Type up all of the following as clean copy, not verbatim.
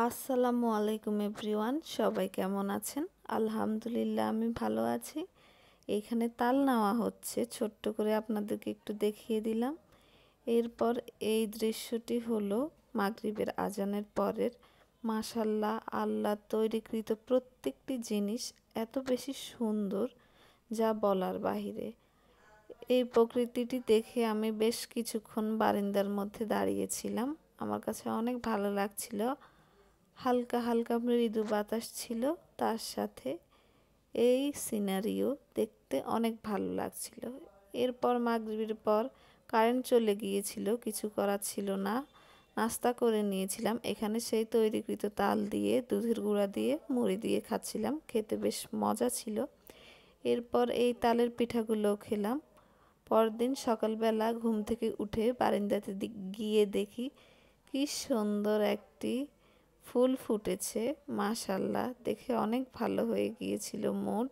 আসসালামু আলাইকুম এভরিওয়ান, সবাই কেমন আছেন? আলহামদুলিল্লাহ আমি ভালো আছি। এখানে তাল নেওয়া হচ্ছে, ছোট্ট করে আপনাদেরকে একটু দেখিয়ে দিলাম। এরপর এই দৃশ্যটি হলো মাগরিবের আজানের পরের। মাশাল্লাহ, আল্লাহ তৈরিকৃত প্রত্যেকটি জিনিস এত বেশি সুন্দর যা বলার বাহিরে। এই প্রকৃতিটি দেখে আমি বেশ কিছুক্ষণ বারান্দার মধ্যে দাঁড়িয়েছিলাম। আমার কাছে অনেক ভালো লাগছিল। হালকা হালকা মৃদু বাতাস ছিল, তার সাথে এই সিনারিও দেখতে অনেক ভালো লাগছিল। এরপর মাগরিবের পর কারেন্ট চলে গিয়েছিল, কিছু করার ছিল না। নাস্তা করে নিয়েছিলাম এখানে সেই তৈরিকৃত তাল দিয়ে, দুধের গুঁড়া দিয়ে, মুড়ি দিয়ে খাচ্ছিলাম, খেতে বেশ মজা ছিল। এরপর এই তালের পিঠাগুলো খেলাম। পরদিন সকালবেলা ঘুম থেকে উঠে বারান্দাতে গিয়ে দেখি কি সুন্দর একটি ফুল ফুটেছে। মাশাল্লাহ, দেখে অনেক ভালো হয়ে গিয়েছিল মুড।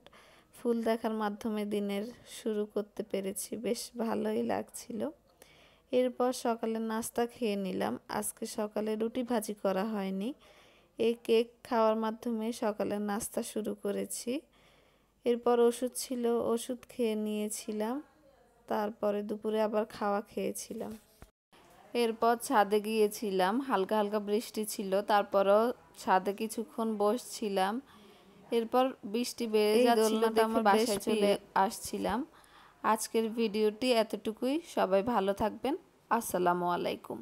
ফুল দেখার মাধ্যমে দিনের শুরু করতে পেরেছি, বেশ ভালোই লাগছিল। এরপর সকালে নাস্তা খেয়ে নিলাম। আজকে সকালে রুটি ভাজি করা হয়নি, এই কেক খাওয়ার মাধ্যমে সকালের নাস্তা শুরু করেছি। এরপর ওষুধ ছিল, ওষুধ খেয়ে নিয়েছিলাম। তারপরে দুপুরে আবার খাওয়া খেয়েছিলাম। এরপর ছাদে গিয়েছিলাম, হালকা হালকা বৃষ্টি ছিল, তারপরও ছাদে কিছুক্ষণ বসছিলাম। এরপর বৃষ্টি বেড়ে যাচ্ছিল দেখে আমার বাসায় চলে আসছিলাম। আজকের ভিডিওটি এতটুকুই। সবাই ভালো থাকবেন। আসসালামু আলাইকুম।